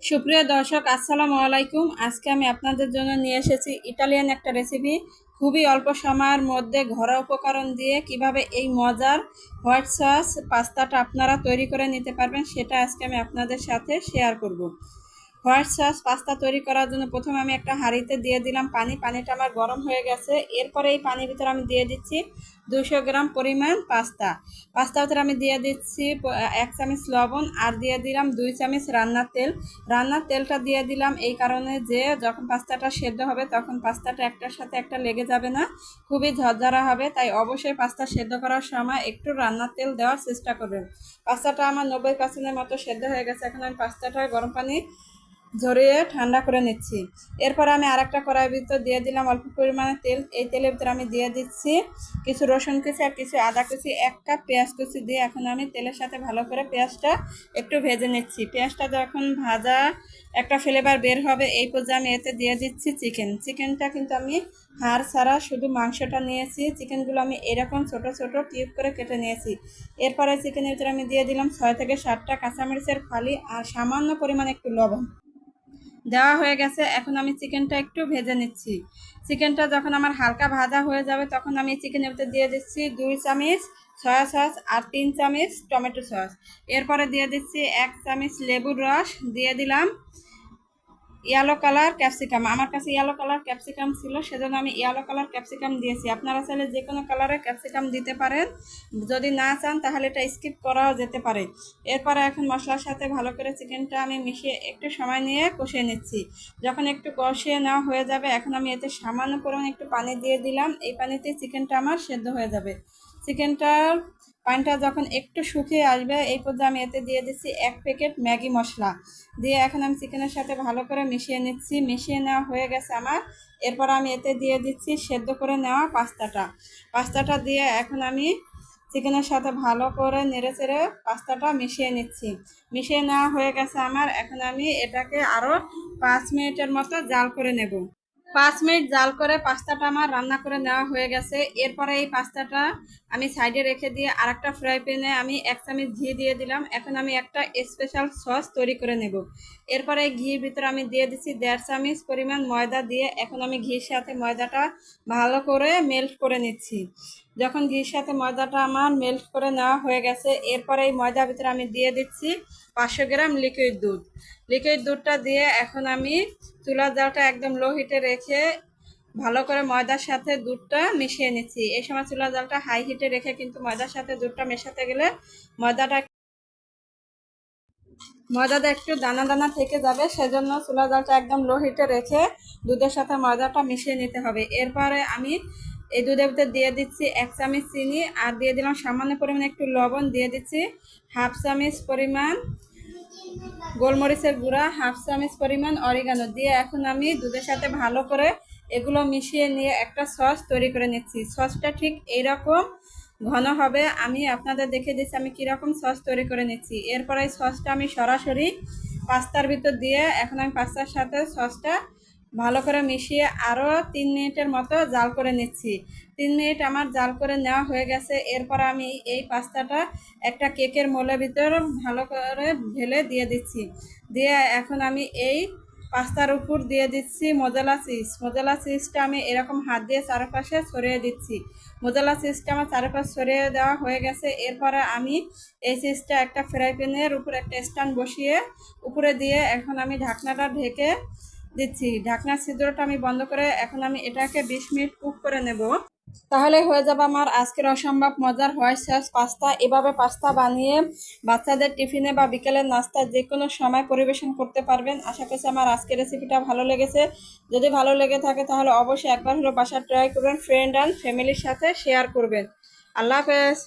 সুপ্রিয় দর্শক, আসসালামু আলাইকুম। আজকে আমি আপনাদের জন্য নিয়ে এসেছি ইটালিয়ান একটা রেসিপি। খুবই অল্প সময়ের মধ্যে ঘরোয়া উপকরণ দিয়ে কিভাবে এই মজার হোয়াইট সস পাস্তাটা আপনারা তৈরি করে নিতে পারবেন, সেটা আজকে আমি আপনাদের সাথে শেয়ার করব। হোয়াইট সস পাস্তা তৈরি করার জন্য প্রথমে আমি একটা হাঁড়িতে দিয়ে দিলাম পানিটা আমার গরম হয়ে গেছে। এরপরে এই পানির ভিতরে আমি দিয়ে দিচ্ছি 200 গ্রাম পরিমাণ পাস্তার ভিতরে আমি দিয়ে দিচ্ছি 1 চামচ লবণ, আর দিয়ে দিলাম 2 চামচ রান্নার তেলটা দিয়ে দিলাম এই কারণে যে যখন পাস্তাটা সেদ্ধ হবে তখন পাস্তাটা একটার সাথে একটা লেগে যাবে না, খুবই ঝরঝরা হবে। তাই অবশ্যই পাস্তা সেদ্ধ করার সময় একটু রান্নার তেল দেওয়ার চেষ্টা করবেন। পাস্তাটা আমার 90% মতো সেদ্ধ হয়ে গেছে। এখন আমি পাস্তাটা গরম পানি ঝরিয়ে ঠান্ডা করে নিচ্ছি। এরপর আমি আরেকটা কড়াইয়ের ভিতর দিয়ে দিলাম অল্প পরিমাণে তেল। এই তেলের ভিতরে আমি দিয়ে দিচ্ছি কিছু রসুন কুচি আর কিছু আদা কুচি, 1 কাপ পেঁয়াজ কুচি দিয়ে এখন আমি তেলের সাথে ভালো করে পেঁয়াজটা একটু ভেজে নিচ্ছি। পেঁয়াজটা যখন ভাজা একটা ফ্লেভার বের হবে, এই পর্যায়ে আমি এতে দিয়ে দিচ্ছি চিকেনটা কিন্তু আমি হাড় ছাড়া শুধু মাংসটা নিয়েছি। চিকেনগুলো আমি এরকম ছোট ছোট কিউব করে কেটে নিয়েছি। এরপরে চিকেনের ভিতরে আমি দিয়ে দিলাম 6 থেকে 7টা কাঁচামরিচের ফালি আর সামান্য পরিমাণ একটু লবণ দেওয়া হয়ে গেছে। এখন আমি চিকেনটা একটু ভেজে নিচ্ছি। চিকেনটা যখন আমার হালকা ভাজা হয়ে যাবে তখন আমি চিকেনের ভিতরে দিয়ে দিচ্ছি 2 চামচ সয়া সস আর 3 চামচ টমেটো সস। এরপরে দিয়ে দিচ্ছি 1 চামচ লেবুর রস, দিয়ে দিলাম ইয়েলো কালার ক্যাপসিকাম। আমার কাছে ইয়েলো কালার ক্যাপসিকাম ছিল, সেজন্য আমি ইয়েলো কালার ক্যাপসিকাম দিয়েছি। আপনারা চাইলে যে কোনো কালারের ক্যাপসিকাম দিতে পারেন, যদি না চান তাহলে এটা স্কিপ করাও যেতে পারে। এরপরে এখন মশলার সাথে ভালো করে চিকেনটা আমি মিশিয়ে একটু সময় নিয়ে কষিয়ে নিচ্ছি। যখন একটু কষিয়ে নেওয়া হয়ে যাবে এখন আমি এতে সামান্য পরিমাণ একটু পানি দিয়ে দিলাম। এই পানিতে চিকেনটা আমার সেদ্ধ হয়ে যাবে। চিকেনটার পানিটা যখন একটু শুকিয়ে আসবে এই পর্যায়ে আমি এতে দিয়ে দিচ্ছি 1 প্যাকেট ম্যাগি মশলা দিয়ে এখন আমি চিকেনের সাথে ভালো করে মিশিয়ে নিচ্ছি। মিশিয়ে নেওয়া হয়ে গেছে আমার। এরপর আমি এতে দিয়ে দিচ্ছি সেদ্ধ করে নেওয়া পাস্তাটা দিয়ে এখন আমি চিকেনের সাথে ভালো করে নেড়ে চেড়ে পাস্তাটা মিশিয়ে নিচ্ছি। মিশিয়ে নেওয়া হয়ে গেছে আমার। এখন আমি এটাকে আরও 5 মিনিটের মতো জাল করে নেব। 5 মিনিট জাল করে পাস্তাটা আমার রান্না করে নেওয়া হয়ে গেছে। এরপরে এই পাস্তাটা আমি সাইডে রেখে দিয়ে আরেকটা ফ্রাই প্যানে আমি 1 চামচ ঘি দিয়ে দিলাম। এখন আমি একটা স্পেশাল সস তৈরি করে নেব। এরপরে এই ঘির ভিতরে আমি দিয়ে দিচ্ছি 1.5 চামচ পরিমাণ ময়দা দিয়ে এখন আমি ঘির সাথে ময়দাটা ভালো করে মেল্ট করে নিচ্ছি। যখন ঘির সাথে ময়দাটা আমার মেল্ট করে নেওয়া হয়ে গেছে এরপরে এই ময়দার ভিতরে আমি দিয়ে দিচ্ছি 500 গ্রাম লিকুইড দুধটা দিয়ে এখন আমি চুলার জালটা একদম লো হিটে রেখে ভালো করে ময়দার সাথে দুধটা মিশিয়ে নিচ্ছি। এই সময় চুলার জালটা হাই হিটে রেখে কিন্তু ময়দার সাথে দুধটা মেশাতে গেলে ময়দাটা ময়দাটা একটু দানা দানা থেকে যাবে, সেজন্য চুলার জালটা একদম লো হিটে রেখে দুধের সাথে ময়দাটা মিশিয়ে নিতে হবে। এরপরে আমি এই দুধের ভিতরে দিয়ে দিচ্ছি 1 চামচ চিনি আর দিয়ে দিলাম সামান্য পরিমাণে একটু লবণ, দিয়ে দিচ্ছি 1/2 চামচ পরিমাণ গোলমরিচের গুঁড়া, 1/2 চামচ পরিমাণ অরিগানো দিয়ে এখন আমি দুধের সাথে ভালো করে এগুলো মিশিয়ে নিয়ে একটা সস তৈরি করে নিচ্ছি। সসটা ঠিক এইরকম ঘন হবে। আমি আপনাদের দেখে দিচ্ছি আমি কীরকম সস তৈরি করে নিচ্ছি। এরপরে এই সসটা আমি সরাসরি পাস্তার ভিতর দিয়ে এখন আমি পাস্তার সাথে সসটা ভালো করে মিশিয়ে আরও 3 মিনিটের মতো জাল করে নিচ্ছি। 3 মিনিট আমার জাল করে নেওয়া হয়ে গেছে। এরপর আমি এই পাস্তাটা একটা কেকের মোলের ভিতর ভালো করে ঢেলে দিয়ে দিচ্ছি। দিয়ে এখন আমি এই পাস্তার উপর দিয়ে দিচ্ছি মোজালা চিজটা আমি এরকম হাত দিয়ে চারপাশে ছড়িয়ে দিচ্ছি। মোজালা চিজটা আমার চারপাশে ছড়িয়ে দেওয়া হয়ে গেছে। এরপরে আমি এই চিজটা একটা ফ্রাই প্যানের উপর একটা স্ট্যান্ড বসিয়ে উপরে দিয়ে এখন আমি ঢাকনাটা ঢেকে দিচ্ছি। ঢাকনার ছিদ্রটা আমি বন্ধ করে এখন আমি এটাকে 20 মিনিট কুক করে নেব। তাহলে হয়ে যাবে আমার আজকের অসম্ভব মজার হোয়াইট সস পাস্তা। এভাবে পাস্তা বানিয়ে বাচ্চাদের টিফিনে বা বিকেলের নাস্তা যে কোনো সময় পরিবেশন করতে পারবেন। আশা করছি আমার আজকের রেসিপিটা ভালো লেগেছে। যদি ভালো লেগে থাকে তাহলে অবশ্যই একবার হলো বাসায় ট্রাই করবেন, ফ্রেন্ড অ্যান্ড ফ্যামিলির সাথে শেয়ার করবেন। আল্লাহ হাফেজ।